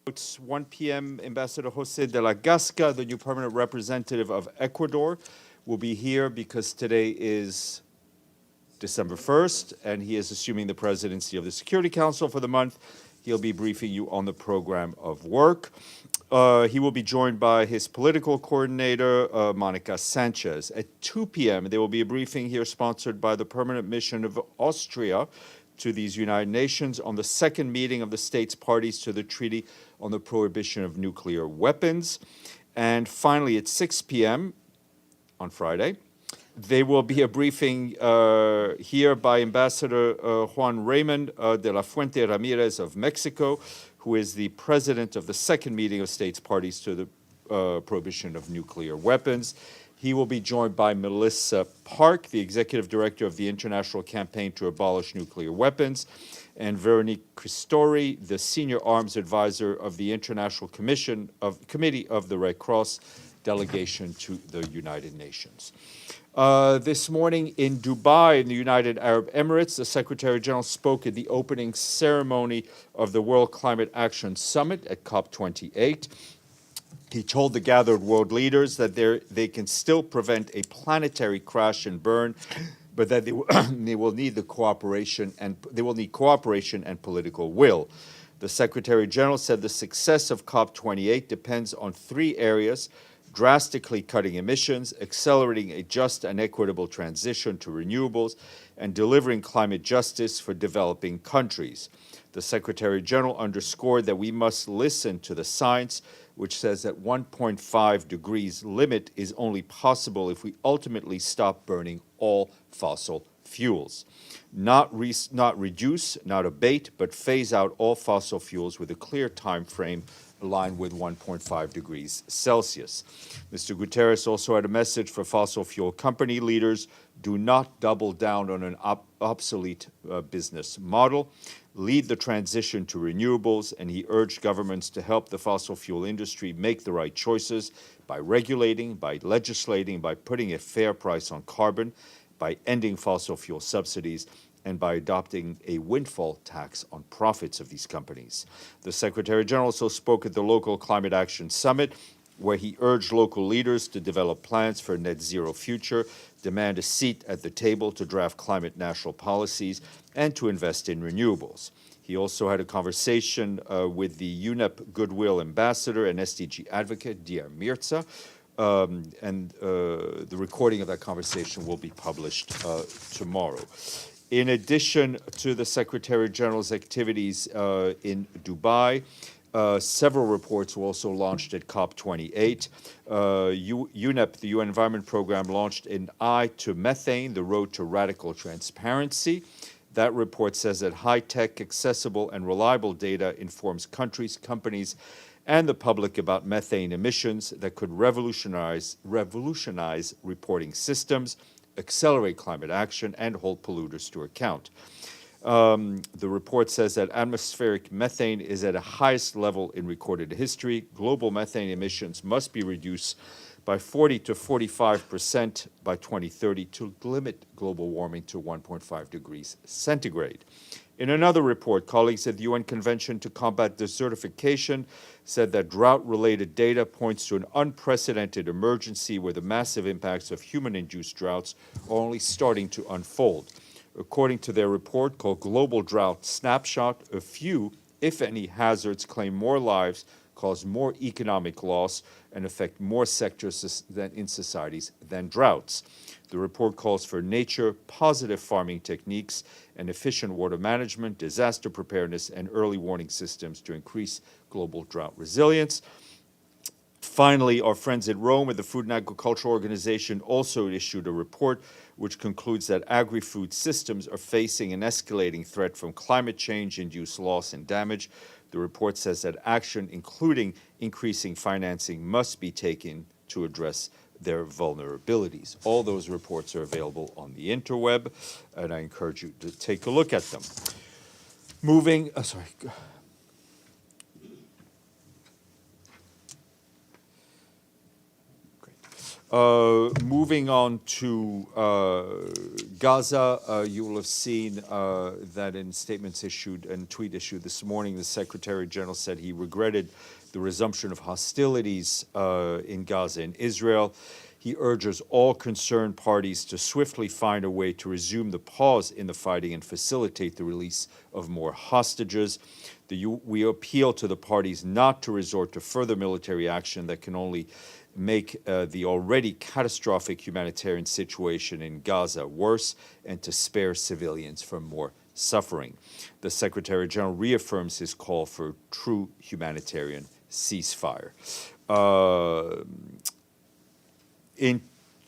It's 1 p.m., Ambassador Jose de la Gasca, the new permanent representative of Ecuador, will be here because today is December 1st, and he is assuming the presidency of the Security Council for the month. He'll be briefing you on the program of work. He will be joined by his political coordinator, Monica Sanchez. At 2 p.m., there will be a briefing here sponsored by the Permanent Mission of Austria to these United Nations on the second meeting of the states parties to the Treaty on the Prohibition of Nuclear Weapons. And finally, at 6 p.m. on Friday, there will be a briefing here by Ambassador Juan Raymond de la Fuente Ramirez of Mexico, who is the president of the second meeting of states parties to the prohibition of nuclear weapons. He will be joined by Melissa Park, the executive director of the International Campaign to Abolish Nuclear Weapons, and Veronique Christori, the senior arms advisor of the International Committee of the Red Cross delegation to the United Nations. This morning in Dubai, in the United Arab Emirates, the Secretary General spoke at the opening ceremony of the World Climate Action Summit at COP28. He told the gathered world leaders that they can still prevent a planetary crash and burn, but that they will need cooperation and political will. The Secretary General said the success of COP28 depends on three areas: drastically cutting emissions, accelerating a just and equitable transition to renewables, and delivering climate justice for developing countries. The Secretary General underscored that we must listen to the science, which says that 1.5 degrees limit is only possible if we ultimately stop burning all fossil fuels. Not reduce, not abate, but phase out all fossil fuels with a clear time frame aligned with 1.5 degrees Celsius. Mr. Guterres also had a message for fossil fuel company leaders: do not double down on an obsolete business model. Lead the transition to renewables, and he urged governments to help the fossil fuel industry make the right choices by regulating, by legislating, by putting a fair price on carbon, by ending fossil fuel subsidies, and by adopting a windfall tax on profits of these companies. The Secretary General also spoke at the local Climate Action Summit, where he urged local leaders to develop plans for a net zero future, demand a seat at the table to draft climate national policies, and to invest in renewables. He also had a conversation with the UNEP Goodwill Ambassador and SDG advocate, Dia Mirza, and the recording of that conversation will be published tomorrow. In addition to the Secretary General's activities in Dubai, several reports were also launched at COP28. UNEP, the UN Environment Program, launched an Eye to Methane, the Road to Radical Transparency. That report says that high-tech, accessible, and reliable data informs countries, companies, and the public about methane emissions that could revolutionize reporting systems, accelerate climate action, and hold polluters to account. The report says that atmospheric methane is at a highest level in recorded history. Global methane emissions must be reduced by 40 to 45% by 2030 to limit global warming to 1.5 degrees centigrade. In another report, colleagues at the UN Convention to Combat Desertification said that drought-related data points to an unprecedented emergency where the massive impacts of human-induced droughts are only starting to unfold. According to their report called Global Drought Snapshot, a few, if any, hazards claim more lives, cause more economic loss, and affect more sectors in societies than droughts. The report calls for nature-positive farming techniques and efficient water management, disaster preparedness, and early warning systems to increase global drought resilience. Finally, our friends at Rome at the Food and Agriculture Organization also issued a report which concludes that agri-food systems are facing an escalating threat from climate change-induced loss and damage. The report says that action, including increasing financing, must be taken to address their vulnerabilities. All those reports are available on the interweb, and I encourage you to take a look at them. Moving on to Gaza, you will have seen that in statements issued and tweet issued this morning, the Secretary General said he regretted the resumption of hostilities in Gaza and Israel. He urges all concerned parties to swiftly find a way to resume the pause in the fighting and facilitate the release of more hostages. We appeal to the parties not to resort to further military action that can only make the already catastrophic humanitarian situation in Gaza worse and to spare civilians from more suffering. The Secretary General reaffirms his call for true humanitarian ceasefire.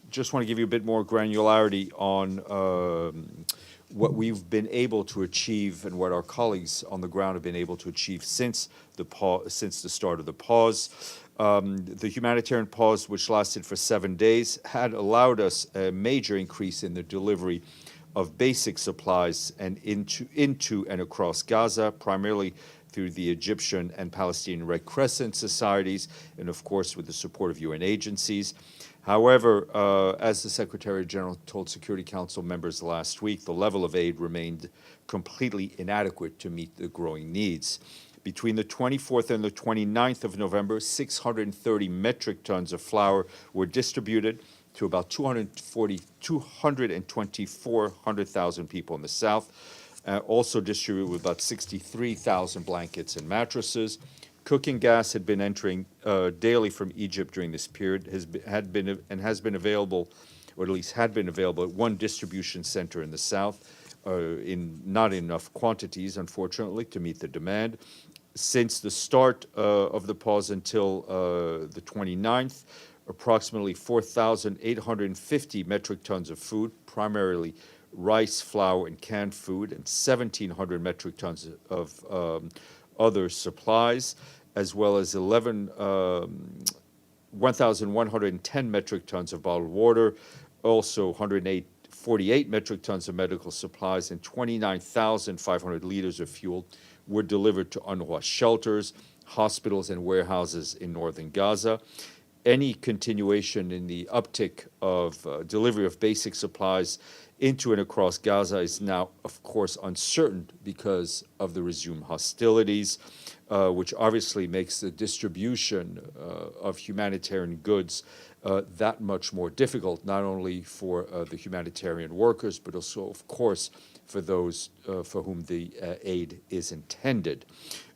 Just want to give you a bit more granularity on what we've been able to achieve and what our colleagues on the ground have been able to achieve since the start of the pause. The humanitarian pause, which lasted for 7 days, had allowed us a major increase in the delivery of basic supplies and into and across Gaza, primarily through the Egyptian and Palestinian Red Crescent societies, and of course with the support of UN agencies. However, as the Secretary General told Security Council members last week, the level of aid remained completely inadequate to meet the growing needs. Between the 24th and the 29th of November, 630 metric tons of flour were distributed to about 224,000 people in the south, also distributed with about 63,000 blankets and mattresses. Cooking gas had been entering daily from Egypt during this period, has been available, or at least had been available at one distribution center in the south, in not enough quantities, unfortunately, to meet the demand. Since the start of the pause until the 29th, approximately 4,850 metric tons of food, primarily rice, flour, and canned food, and 1,700 metric tons of other supplies, as well as 1,110 metric tons of bottled water, also 148 metric tons of medical supplies, and 29,500 liters of fuel were delivered to UNRWA shelters, hospitals, and warehouses in northern Gaza. Any continuation in the uptick of delivery of basic supplies into and across Gaza is now, of course, uncertain because of the resumed hostilities, which obviously makes the distribution of humanitarian goods that much more difficult, not only for the humanitarian workers, but also, of course, for those for whom the aid is intended.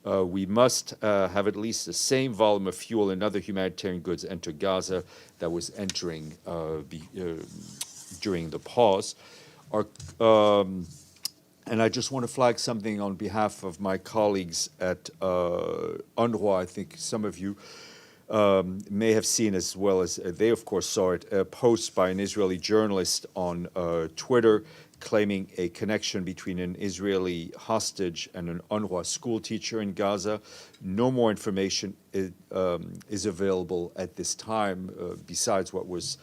We must have at least the same volume of fuel and other humanitarian goods enter Gaza that was entering during the pause. And I just want to flag something on behalf of my colleagues at UNRWA. I think some of you may have seen, as well as they, of course, saw it, a post by an Israeli journalist on Twitter claiming a connection between an Israeli hostage and an UNRWA school teacher in Gaza. No more information is available at this time besides what was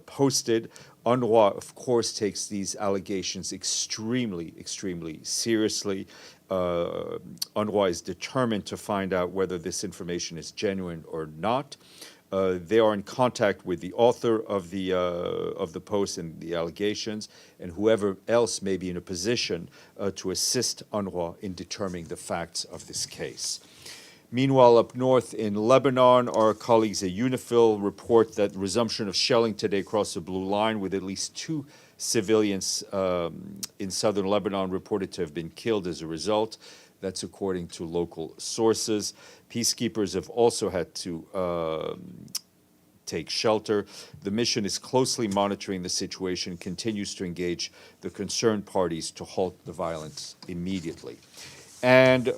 posted. UNRWA, of course, takes these allegations extremely, extremely seriously. UNRWA is determined to find out whether this information is genuine or not. They are in contact with the author of the post and the allegations, and whoever else may be in a position to assist UNRWA in determining the facts of this case. Meanwhile, up north in Lebanon, our colleagues at UNIFIL report that resumption of shelling today across the Blue Line, with at least 2 civilians in southern Lebanon reported to have been killed as a result. That's according to local sources. Peacekeepers have also had to take shelter. The mission is closely monitoring the situation, continues to engage the concerned parties to halt the violence immediately. And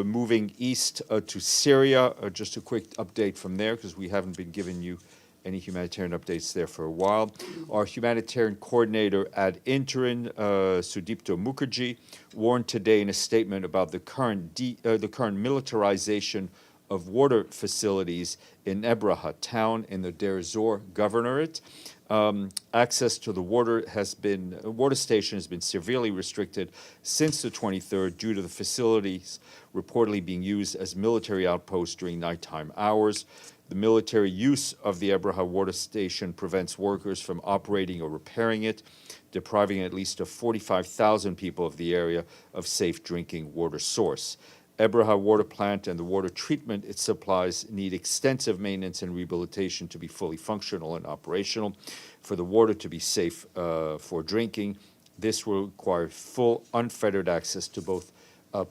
moving east to Syria, just a quick update from there, because we haven't been giving you any humanitarian updates there for a while. Our humanitarian coordinator ad interim, Sudipto Mukherjee, warned today in a statement about the current militarization of water facilities in Ebraha town in the Deir Zor governorate. Access to the water station has been severely restricted since the 23rd due to the facilities reportedly being used as military outposts during nighttime hours. The military use of the Ebraha water station prevents workers from operating or repairing it, depriving at least of 45,000 people of the area of safe drinking water source. Ebraha water plant and the water treatment it supplies need extensive maintenance and rehabilitation to be fully functional and operational. For the water to be safe for drinking, this will require full, unfettered access to both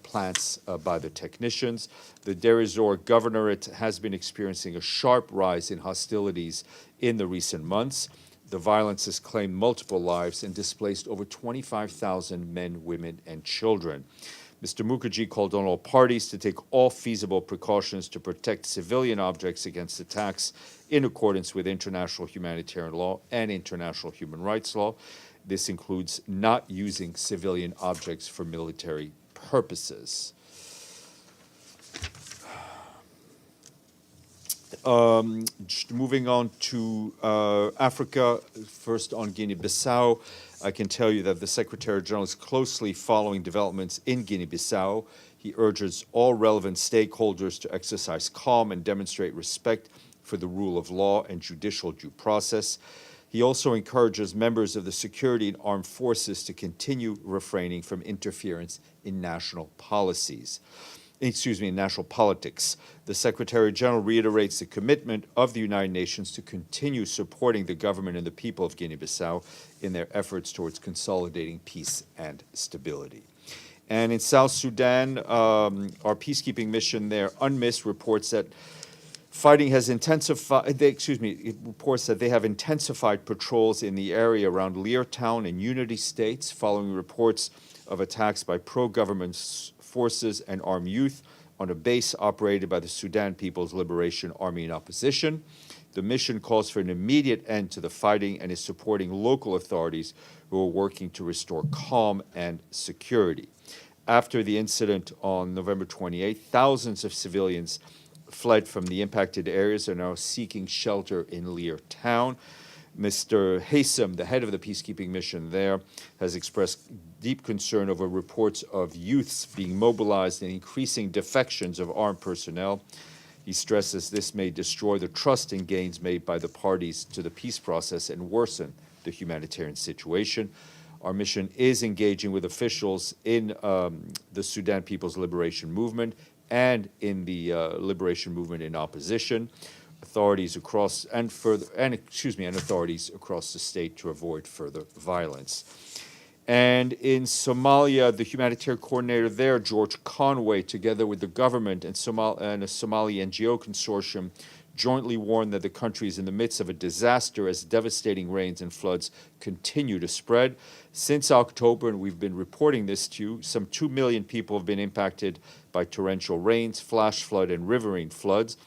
plants by the technicians. The Deir ez-Zor governorate has been experiencing a sharp rise in hostilities in the recent months. The violence has claimed multiple lives and displaced over 25,000 men, women, and children. Mr. Mukherjee called on all parties to take all feasible precautions to protect civilian objects against attacks in accordance with international humanitarian law and international human rights law. This includes not using civilian objects for military purposes. Moving on to Africa, first on Guinea-Bissau, I can tell you that the Secretary General is closely following developments in Guinea-Bissau. He urges all relevant stakeholders to exercise calm and demonstrate respect for the rule of law and judicial due process. He also encourages members of the security and armed forces to continue refraining from interference in national policies. In national politics. The Secretary General reiterates the commitment of the United Nations to continue supporting the government and the people of Guinea-Bissau in their efforts towards consolidating peace and stability. And in South Sudan, our peacekeeping mission there, UNMISS, reports that fighting has intensified. It reports that they have intensified patrols in the area around Lear Town and Unity States, following reports of attacks by pro-government forces and armed youth on a base operated by the Sudan People's Liberation Army in opposition. The mission calls for an immediate end to the fighting and is supporting local authorities who are working to restore calm and security. After the incident on November 28, thousands of civilians fled from the impacted areas and are now seeking shelter in Lear Town. Mr. Haysom, the head of the peacekeeping mission there, has expressed deep concern over reports of youths being mobilized and increasing defections of armed personnel. He stresses this may destroy the trust and gains made by the parties to the peace process and worsen the humanitarian situation. Our mission is engaging with officials in the Sudan People's Liberation Movement and in the liberation movement in opposition. Authorities across authorities across the state to avoid further violence. And in Somalia, the humanitarian coordinator there, George Conway, together with the government and a Somali NGO consortium, jointly warned that the country is in the midst of a disaster as devastating rains and floods continue to spread. Since October, and we've been reporting this to you, some 2 million people have been impacted by torrential rains, flash flood, and riverine floods.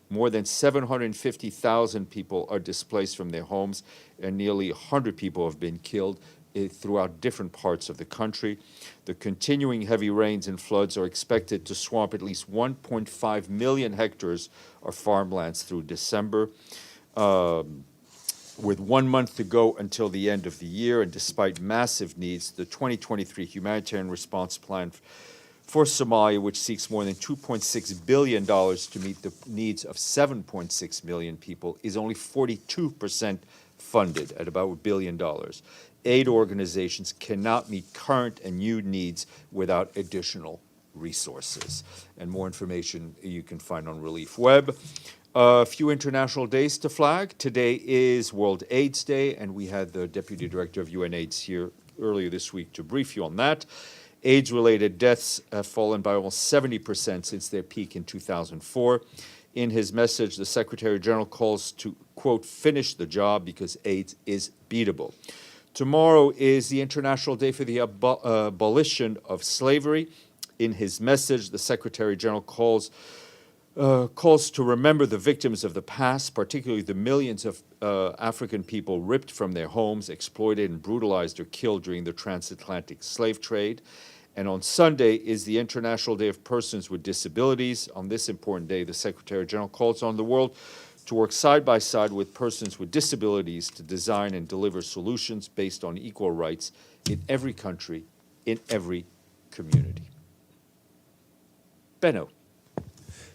More than 750,000 people are displaced from their homes, and nearly 100 people have been killed throughout different parts of the country. The continuing heavy rains and floods are expected to swamp at least 1.5 million hectares of farmlands through December. With 1 month to go until the end of the year, and despite massive needs, the 2023 humanitarian response plan for Somalia, which seeks more than $2.6 billion to meet the needs of 7.6 million people, is only 42% funded at about $1 billion. Aid organizations cannot meet current and new needs without additional resources. And more information you can find on Relief Web. A few international days to flag. Today is World AIDS Day, and we had the Deputy Director of UNAIDS here earlier this week to brief you on that. AIDS-related deaths have fallen by almost 70% since their peak in 2004. In his message, the Secretary General calls to, quote, finish the job because AIDS is beatable. Tomorrow is the International Day for the Abolition of Slavery. In his message, the Secretary General calls to remember the victims of the past, particularly the millions of African people ripped from their homes, exploited and brutalized or killed during the transatlantic slave trade. And on Sunday is the International Day of Persons with Disabilities. On this important day, the Secretary General calls on the world to work side by side with persons with disabilities to design and deliver solutions based on equal rights in every country, in every community. Benno.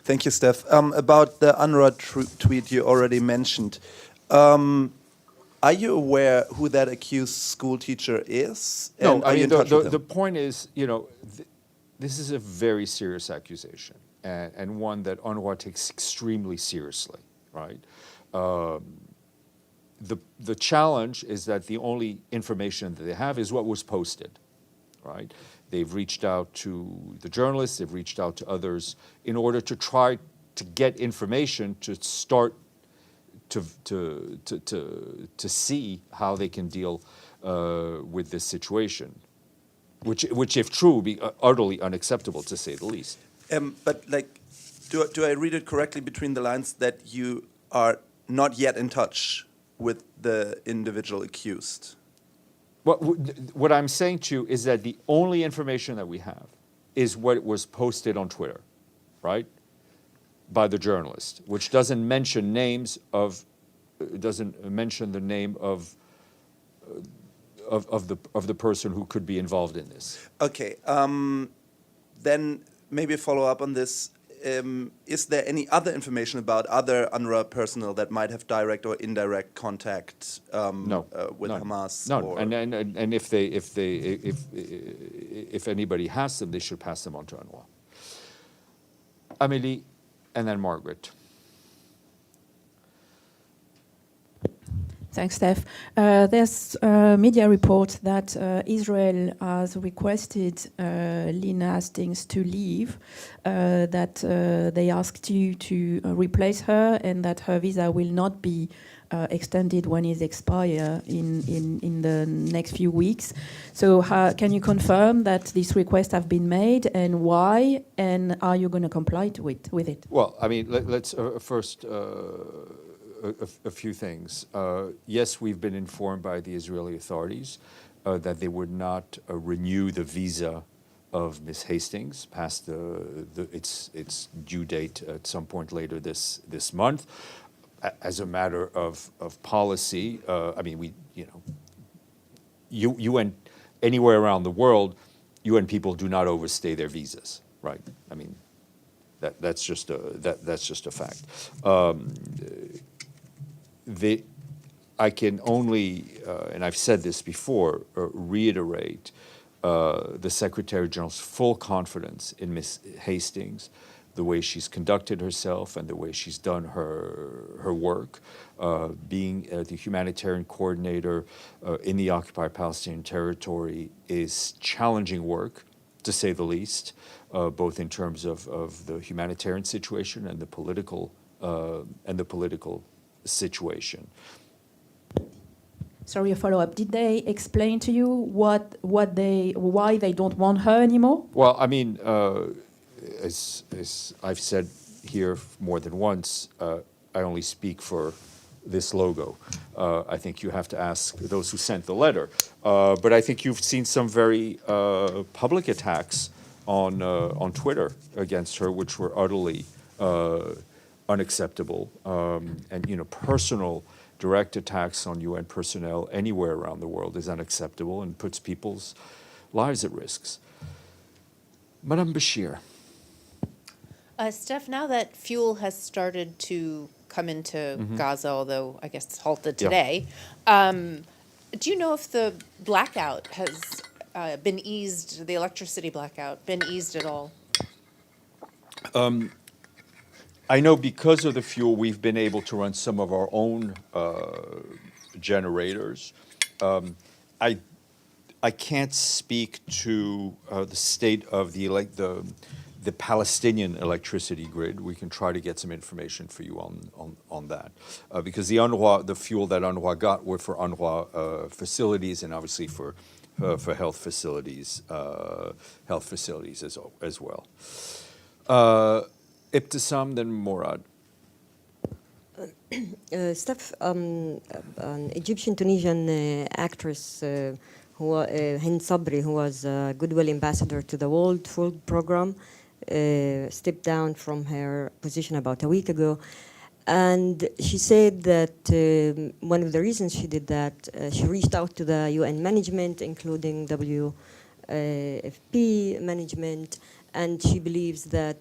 Thank you, Steph. About the UNRWA tweet you already mentioned, are you aware who that accused school teacher is? No, And I are you mean, in touch with him? the point is, this is a very serious accusation and one that UNRWA takes extremely seriously, right? The challenge is that the only information that they have is what was posted, right? They've reached out to the journalists, they've reached out to others in order to try to get information to start to see how they can deal with this situation, which if true, would be utterly unacceptable to say the least. But like, do I read it correctly between the lines that you are not yet in touch with the individual accused? What I'm saying to you is that the only information that we have is what was posted on Twitter, right, by the journalist, which doesn't mention names of, doesn't mention the name of the person who could be involved in this. Okay, then maybe a follow up on this. Is there any other information about other UNRWA personnel that might have direct or indirect contact No, with none. Hamas? None. Or And if anybody has them, they should pass them on to UNRWA. Amélie, and then Margaret. Thanks, Steph. There's a media report that Israel has requested Lina Hastings to leave, that they asked you to replace her, and that her visa will not be extended when it expires in the next few weeks. So can you confirm that these requests have been made, and why, and are you going to comply with it? Well, I mean, let's first... A few things. Yes, we've been informed by the Israeli authorities that they would not renew the visa of Ms. Hastings past its due date at some point later this month. As a matter of policy, I mean, UN, anywhere around the world, UN people do not overstay their visas, right? I mean, that's just a fact. I can only, and I've said this before, reiterate the Secretary General's full confidence in Ms. Hastings, the way she's conducted herself and the way she's done her work, being the humanitarian coordinator in the occupied Palestinian territory is challenging work, to say the least, both in terms of the humanitarian situation and the political situation. Sorry, a follow-up. Did they explain to you why they don't want her anymore? Well, I mean, as I've said here more than once, I only speak for this logo. I think you have to ask those who sent the letter. But I think you've seen some very public attacks on Twitter against her, which were utterly unacceptable, and personal direct attacks on UN personnel anywhere around the world is unacceptable and puts people's lives at risks. Madame Bashir. Steph, now that fuel has started to come into Gaza, although I guess it's halted today, do you know if the blackout has been eased, the electricity blackout, been eased at all? I know because of the fuel, we've been able to run some of our own generators. I can't speak to the state of the Palestinian electricity grid. We can try to get some information for you on that, because the fuel that UNRWA got were for UNRWA facilities and obviously for health facilities as well. Ibtisam, then Morad. Steph, an Egyptian-Tunisian actress, Hind Sabri, who was a Goodwill Ambassador to the World Food Programme, stepped down from her position about a week ago. And she said that one of the reasons she did that, she reached out to the UN management, including WFP management, and she believes that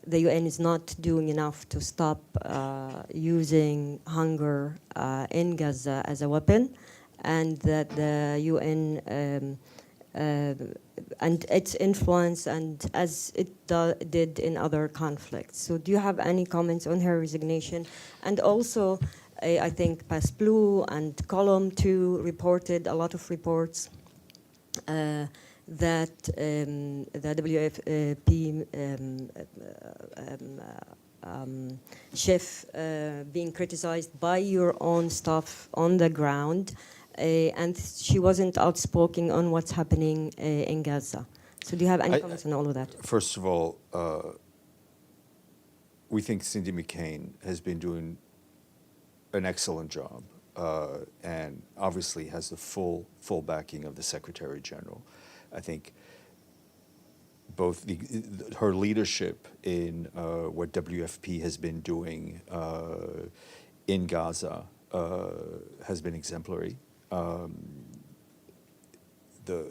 the UN is not doing enough to stop using hunger in Gaza as a weapon, and that the UN and its influence, and as it did in other conflicts. So do you have any comments on her resignation? And also, I think Pasblue and Column 2 reported a lot of reports that the WFP chief being criticized by your own staff on the ground, and she wasn't outspoken on what's happening in Gaza. So do you have any comments on all of that? First of all, we think Cindy McCain has been doing an excellent job, and obviously has the full backing of the Secretary General. I think both her leadership in what WFP has been doing in Gaza has been exemplary. The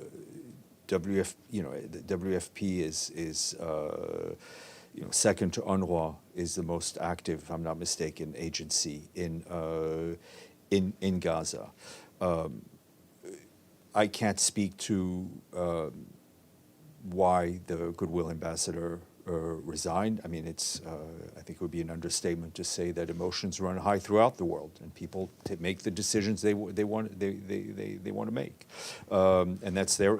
WFP is second to UNRWA, is the most active, if I'm not mistaken, agency in Gaza. I can't speak to why the Goodwill Ambassador resigned. I mean, I think it would be an understatement to say that emotions run high throughout the world, and people make the decisions they want to make, and that's their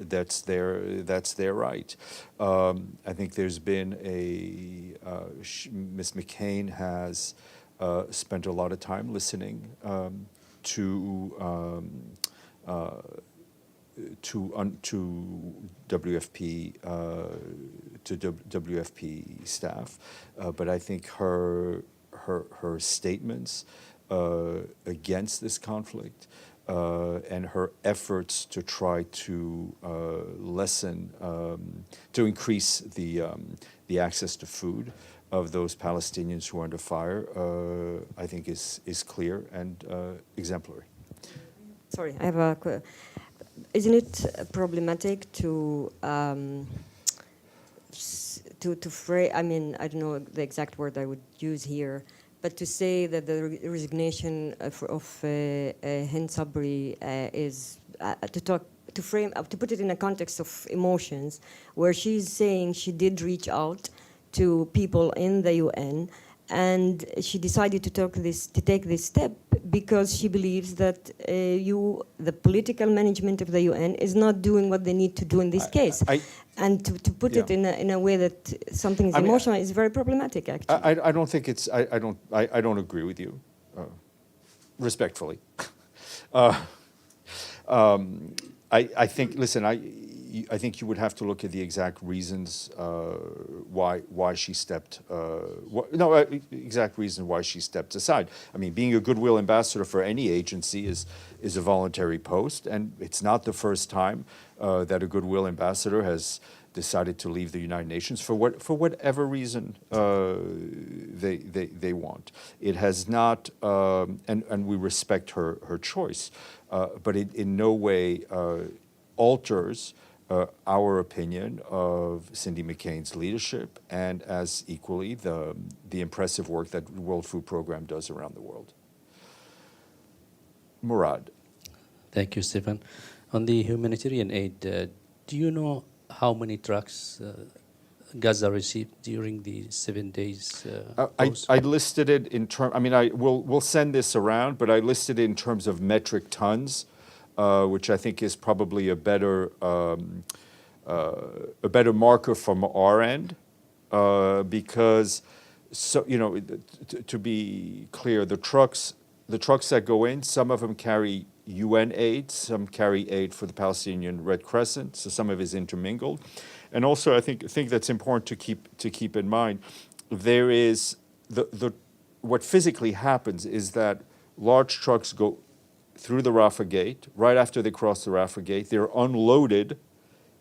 right. I think there's been Ms. McCain has spent a lot of time listening to WFP WFP staff, but I think her statements against this conflict and her efforts to try to lessen, to increase the access to food of those Palestinians who are under fire, I think is clear and exemplary. Sorry, I have a. Isn't it problematic to frame? I mean, I don't know the exact word I would use here, but to say that the resignation of Hind Sabri is to put it in a context of emotions, where she's saying she did reach out to people in the UN, and she decided to take this step because she believes that the political management of the UN is not doing what they need to do in this case. And to put it in a way that something is emotional is very problematic, actually. I don't think it's. I don't agree with you, respectfully. I think. Listen, I think you would have to look at the exact reasons why she stepped. Exact reason why she stepped aside. I mean, being a goodwill ambassador for any agency is a voluntary post, and it's not the first time that a goodwill ambassador has decided to leave the United Nations for whatever reason they want. It has not, and we respect her choice, but it in no way alters our opinion of Cindy McCain's leadership, and as equally the impressive work that the World Food Program does around the world. Murad. Thank you, Stéphane. On the humanitarian aid, do you know how many trucks Gaza received during the 7 days? I listed it in terms. I mean, we'll send this around, but I listed it in terms of metric tons. Which I think is probably a better marker from our end, because to be clear, the trucks that go in, some of them carry UN aid, some carry aid for the Palestinian Red Crescent, so some of it is intermingled, and also I think that's important to keep in mind. There is what physically happens is that large trucks go through the Rafah gate. Right after they cross the Rafah gate, they're unloaded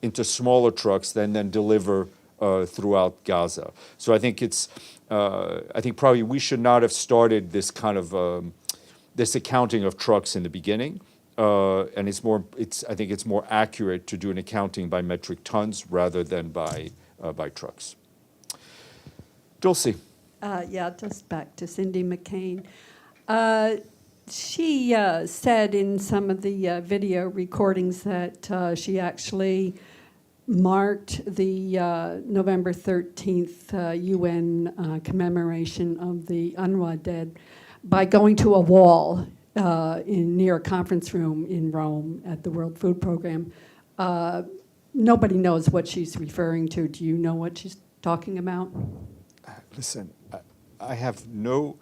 into smaller trucks, then deliver throughout Gaza. So I think I think probably we should not have started this kind of this accounting of trucks in the beginning, and I think it's more accurate to do an accounting by metric tons rather than by trucks. Dulcie. Yeah, just back to Cindy McCain. She said in some of the video recordings that she actually marked the November 13th UN commemoration of the UNRWA dead by going to a wall near a conference room in Rome at the World Food Program. Nobody knows what she's referring to. Do you know what she's talking about? Listen, I have no.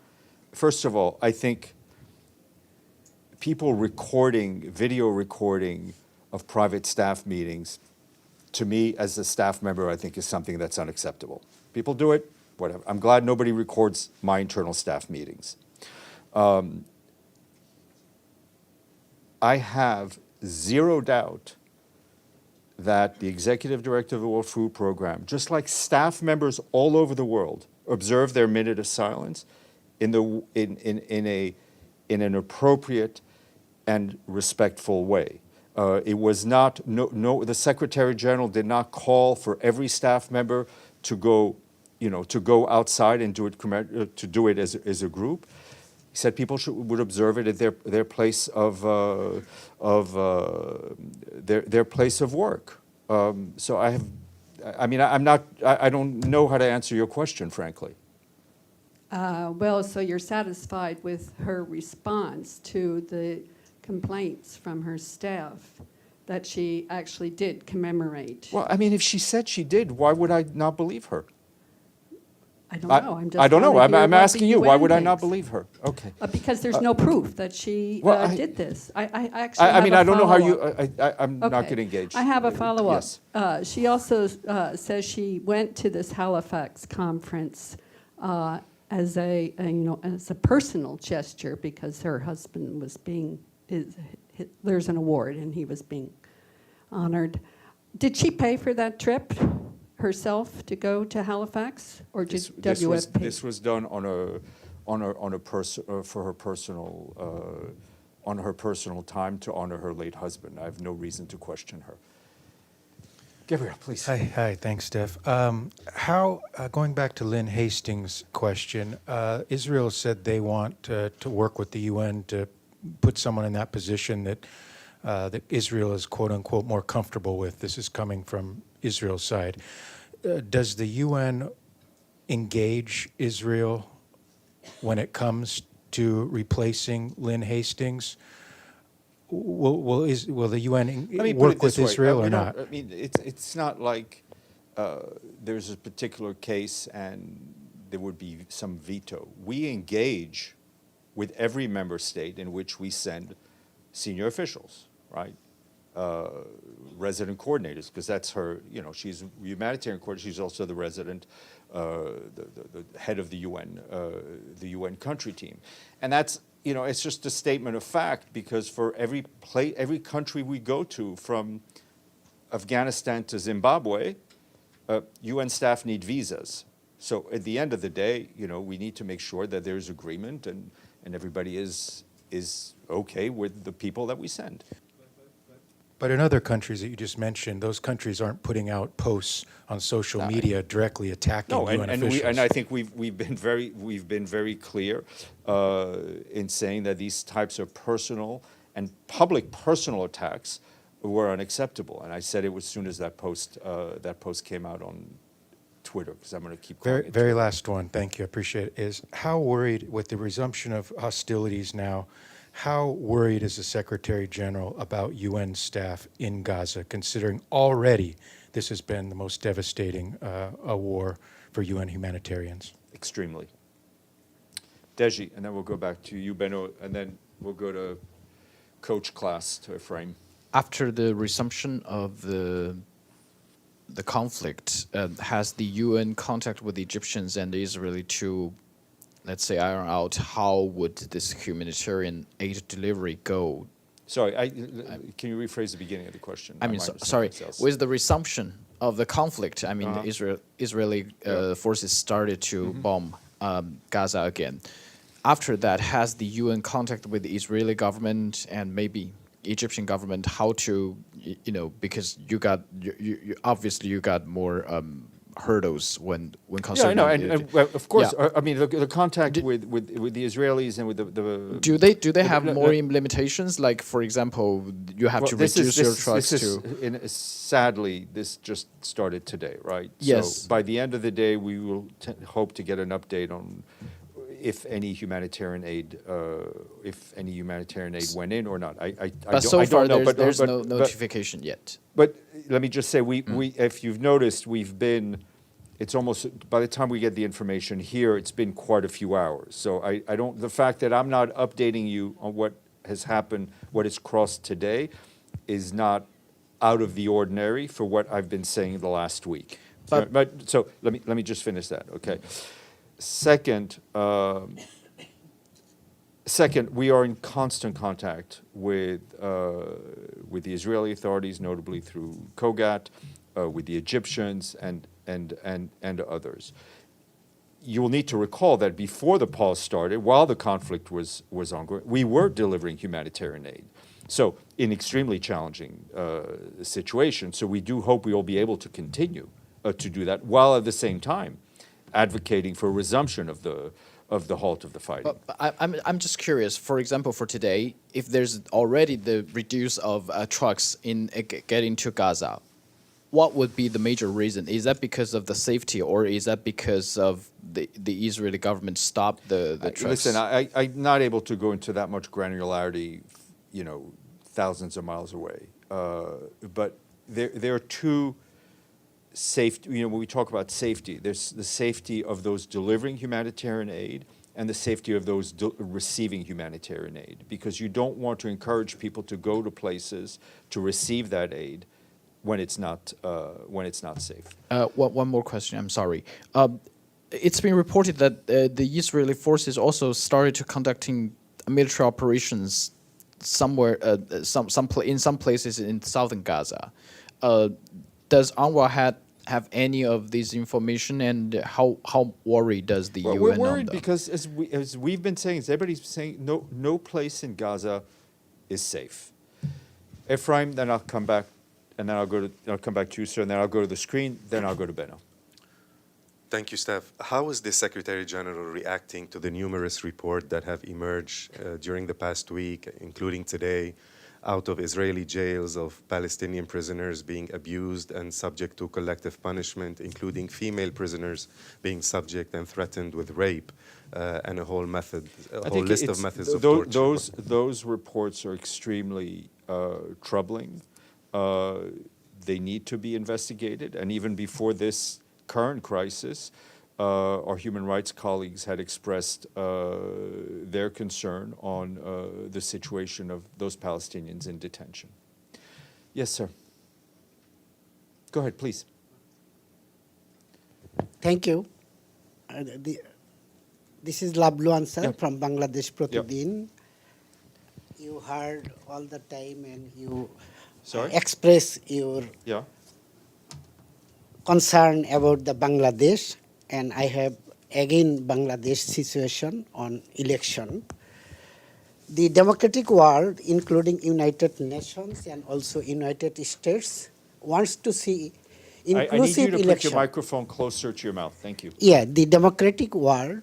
First of all, I think people recording, video recording of private staff meetings, to me, as a staff member, I think is something that's unacceptable. People do it, whatever. I'm glad nobody records my internal staff meetings. I have zero doubt that the executive director of the World Food Program, just like staff members all over the world, observe their minute of silence in an appropriate and respectful way. It was not the Secretary General did not call for every staff member to go outside and do it as a group. He said people would observe it at their place of their place of work. So I don't know how to answer your question, frankly. Well, so you're satisfied with her response to the complaints from her staff that she actually did commemorate? Well, I mean, if she said she did, why would I not believe her? I don't know. I don't know. wanna hear I'm what the asking you. Why UN would I not thinks. believe her? Okay. Because there's no proof that she well, did this. I actually I mean, have I a don't know how you. follow-up. I'm not going to engage. I have a follow-up. Yes. She also says she went to this Halifax conference as a personal gesture because her husband was there's an award and he was being honored. Did she pay for that trip herself to go to Halifax, or did WF pay? This was done on her personal time to honor her late husband. I have no reason to question her. Gabriel, please. Hi, thanks, Steph. Going back to Lynn Hastings' question, Israel said they want to work with the UN to put someone in that position that Israel is, quote unquote, more comfortable with. This is coming from Israel's side. Does the UN engage Israel when it comes to replacing Lynn Hastings? Will the UN work with Israel or not? I mean, it's not like there's a particular case and there would be some veto. We engage with every member state in which we send senior officials, right? Resident coordinators, because that's her, she's a humanitarian coordinator. She's also the resident, the head of the UN country team. And that's, it's just a statement of fact, because for every country we go to, from Afghanistan to Zimbabwe, UN staff need visas. So at the end of the day, we need to make sure that there's agreement and everybody is okay with the people that we send. But in other countries that you just mentioned, those countries aren't putting out posts on social media directly attacking UN officials. And I think we've been very clear in saying that these types of personal and public personal attacks were unacceptable. And I said it as soon as that post came out on Twitter, because I'm going to keep calling it Very Twitter. last one, thank you, I appreciate it, is how worried, with the resumption of hostilities now, how worried is the Secretary General about UN staff in Gaza, considering already this has been the most devastating war for UN humanitarians? Extremely. Deji, and then we'll go back to you, Benno, and then we'll go to Coach Class to Ephraim. After the resumption of the conflict, has the UN contact with the Egyptians and the Israeli to, let's say, iron out how would this humanitarian aid delivery go? Sorry, can you rephrase the beginning of the question? I mean, sorry, with the resumption of the conflict, I mean, Israeli forces started to bomb Gaza again. After that, has the UN contact with the Israeli government and maybe Egyptian government how to, because you obviously you got more hurdles when Yeah, I concerning. know, and well, of course, Yeah. I mean, the contact with the Israelis and with the Do they have more limitations? Like, for example, you have well, to this reduce is, your this, trucks this is, to. sadly, this just started today, right? Yes. So by the end of the day, we will hope to get an update on if any humanitarian aid went in or not. But so far, don't know. there's no but- notification yet. But let me just say, if you've noticed, it's almost, by the time we get the information here, it's been quite a few hours. So the fact that I'm not updating you on what has happened, what has crossed today, is not out of the ordinary for what I've been saying the last week. So let me just finish that, okay? Second, we are in constant contact with the Israeli authorities, notably through COGAT, with the Egyptians and others. You will need to recall that before the pause started, while the conflict was ongoing, we were delivering humanitarian aid. So in extremely challenging situation. So we do hope we will be able to continue to do that, while at the same time advocating for resumption of the halt of the fighting. But I'm just curious. For example, for today, if there's already the reduce of trucks in getting to Gaza, what would be the major reason? Is that because of the safety, or is that because of the Israeli government stopped the trucks? Listen, I'm not able to go into that much granularity, thousands of miles away. But there are two safety. When we talk about safety, there's the safety of those delivering humanitarian aid and the safety of those receiving humanitarian aid, because you don't want to encourage people to go to places to receive that aid when it's not safe. One more question. I'm sorry. It's been reported that the Israeli forces also started to conducting military operations somewhere, in some places in southern Gaza. Does UNRWA have any of this information, and how worried does the UN? We're worried because, as we've been saying, as everybody's saying, no place in Gaza is safe. Ephraim, then I'll come back, and then I'll come back to you, sir, and then I'll go to the screen, then I'll go to Benno. Thank you, Steph. How is the Secretary General reacting to the numerous reports that have emerged during the past week, including today, out of Israeli jails of Palestinian prisoners being abused and subject to collective punishment, including female prisoners being subject and threatened with rape, and a whole list of methods of torture? Those reports are extremely troubling. They need to be investigated, and even before this current crisis, our human rights colleagues had expressed their concern on the situation of those Palestinians in detention. Yes, sir. Go ahead, please. Thank you. This is Lablu Ansar from Bangladesh Pratidin. You heard all the time and you express your concern about the Bangladesh, and I have again Bangladesh situation on election. The democratic world, including United Nations and also United States, wants to see inclusive I need you to election. put your microphone closer to your mouth. Thank you. Yeah, the democratic world,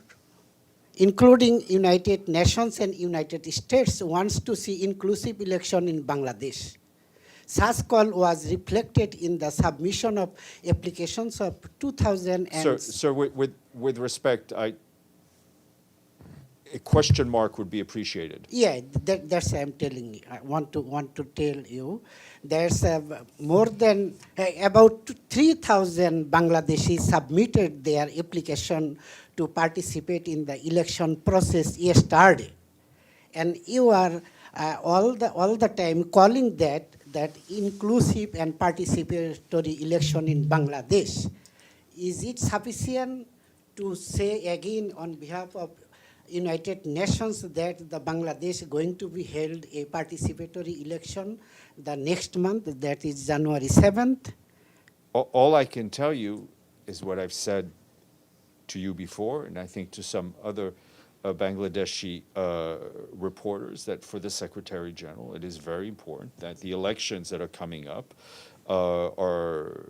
including United Nations and United States, wants to see inclusive election in Bangladesh. Such call was reflected in the submission of applications of 2000 and... Sir, with respect, a question mark would be appreciated. Yeah, that's what I'm telling you. I want to tell you. There's more than about 3,000 Bangladeshis submitted their application to participate in the election process yesterday. And you are all the time calling that inclusive and participatory election in Bangladesh. Is it sufficient to say again on behalf of United Nations that the Bangladesh is going to be held a participatory election the next month, that is January 7th? All I can tell you is what I've said to you before, and I think to some other Bangladeshi reporters, that for the Secretary General, it is very important that the elections that are coming up are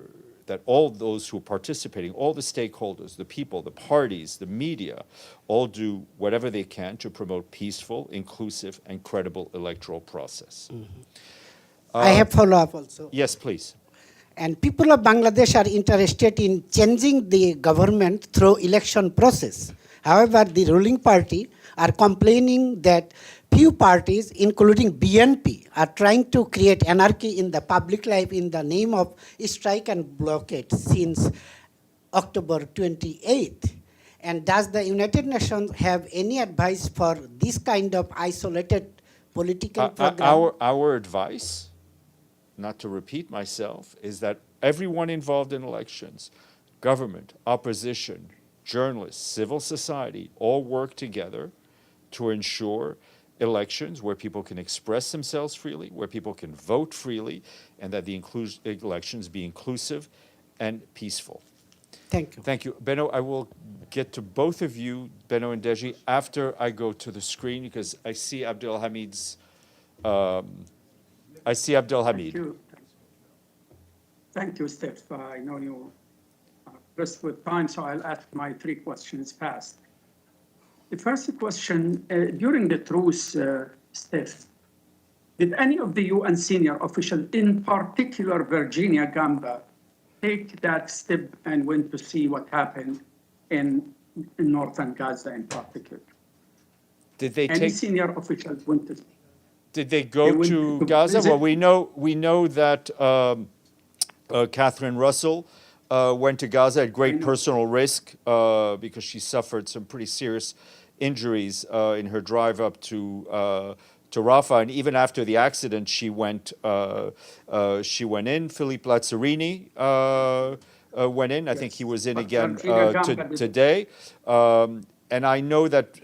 that all those who are participating, all the stakeholders, the people, the parties, the media, all do whatever they can to promote peaceful, inclusive, and credible electoral process. I have follow-up also. Yes, please. And people of Bangladesh are interested in changing the government through election process. However, the ruling party are complaining that few parties, including BNP, are trying to create anarchy in the public life in the name of strike and blockade since October 28th. And does the United Nations have any advice for this kind of isolated political program? Our advice, not to repeat myself, is that everyone involved in elections, government, opposition, journalists, civil society, all work together to ensure elections where people can express themselves freely, where people can vote freely, and that the elections be inclusive and peaceful. Thank you. Thank you. Benno, I will get to both of you, Benno and Deji, after I go to the screen, because I see Abdelhamid's, Thank you. Thank you, Steph. I know you pressed with time, so I'll ask my 3 questions fast. The first question, during the truce, Steph, did any of the UN senior officials, in particular Virginia Gamba, take that step and went to see what happened in northern Gaza in particular? Did they Any senior officials went to? Did they go to Gaza? visit? Well, we know that Catherine Russell went to Gaza at great personal risk because she suffered some pretty serious injuries in her drive up to Rafah, and even after the accident, she went in. Philippe Lazzarini went in. I think he was in again today. And I know that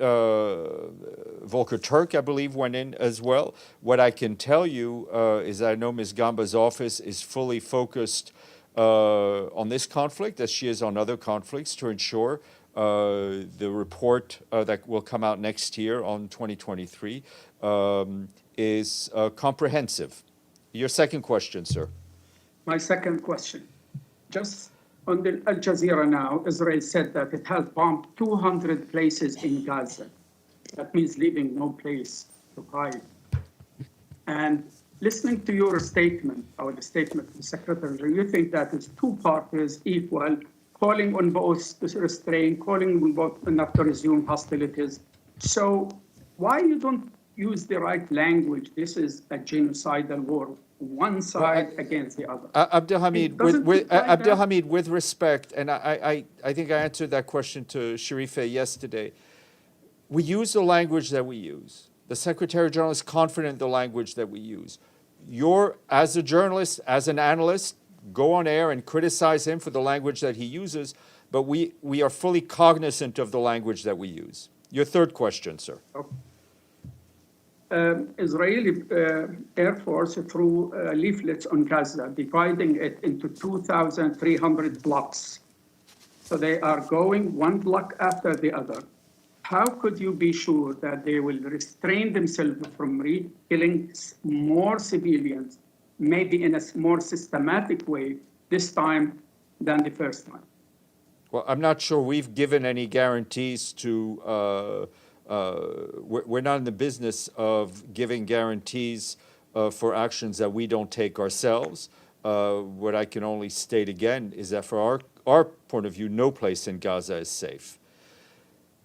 Volker Turk, I believe, went in as well. What I can tell you is I know Ms. Gamba's office is fully focused on this conflict, as she is on other conflicts, to ensure the report that will come out next year on 2023 is comprehensive. Your second question, sir. My second question, just on the Al Jazeera now, Israel said that it has bombed 200 places in Gaza. That means leaving no place to hide. And listening to your statement, or the statement of the Secretary, do you think that it's 2 parties equal, calling on both to restrain, calling on both not to resume hostilities? So why you don't use the right language? This is a genocidal war, one side against the other. Abdelhamid, with respect, and I think I answered that question to Sharifa yesterday. We use the language that we use. The Secretary General is confident in the language that we use. You're, as a journalist, as an analyst, go on air and criticize him for the language that he uses, but we are fully cognizant of the language that we use. Your third question, sir. Okay. Israeli Air Force threw leaflets on Gaza, dividing it into 2,300 blocks. So they are going one block after the other. How could you be sure that they will restrain themselves from killing more civilians, maybe in a more systematic way this time than the first time? Well, I'm not sure we've given any guarantees to we're not in the business of giving guarantees for actions that we don't take ourselves. What I can only state again is that for our point of view, no place in Gaza is safe.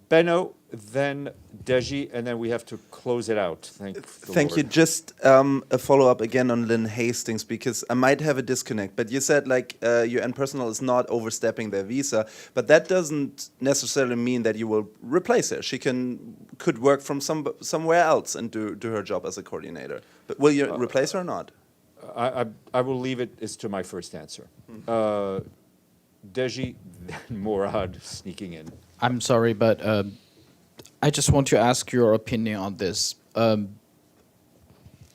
Benno, then Deji, and then we have to close it out. Thank you. Just a follow-up again on Lynn Hastings, because I might have a disconnect. But you said UN personnel is not overstepping their visa, but that doesn't necessarily mean that you will replace her. She could work from somewhere else and do her job as a coordinator. But will you replace her or not? I will leave it as to my first answer. Deji, then Morad sneaking in. I'm sorry, but I just want to ask your opinion on this.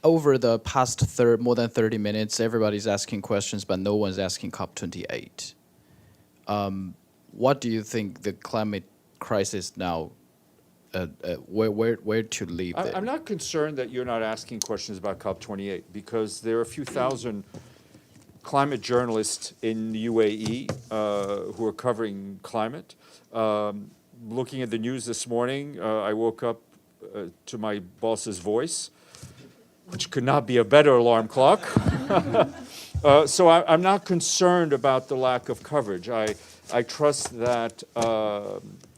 Over the past more than 30 minutes, everybody's asking questions, but no one's asking COP28. What do you think the climate crisis now, where to leave it? I'm not concerned that you're not asking questions about COP28, because there are a few thousand climate journalists in the UAE who are covering climate. Looking at the news this morning, I woke up to my boss's voice, which could not be a better alarm clock. So I'm not concerned about the lack of coverage. I trust that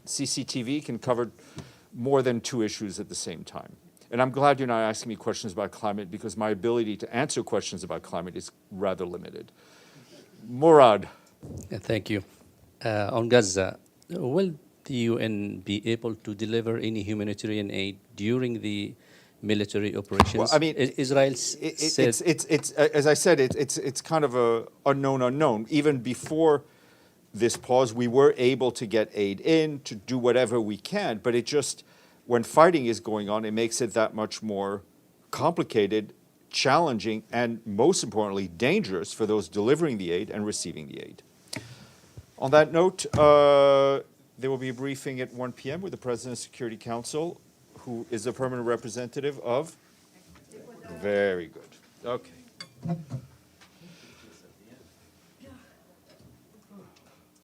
CCTV can cover more than 2 issues at the same time. And I'm glad you're not asking me questions about climate, because my ability to answer questions about climate is rather limited. Murad. Thank you. On Gaza, will the UN be able to deliver any humanitarian aid during the military operations? Well, I mean, Israel said... It's as I said, it's kind of a unknown. Even before this pause, we were able to get aid in, to do whatever we can, but it just, when fighting is going on, it makes it that much more complicated, challenging, and most importantly, dangerous for those delivering the aid and receiving the aid. On that note, there will be a briefing at 1 p.m. with the President of the Security Council, who is a permanent representative of? Very good. Okay.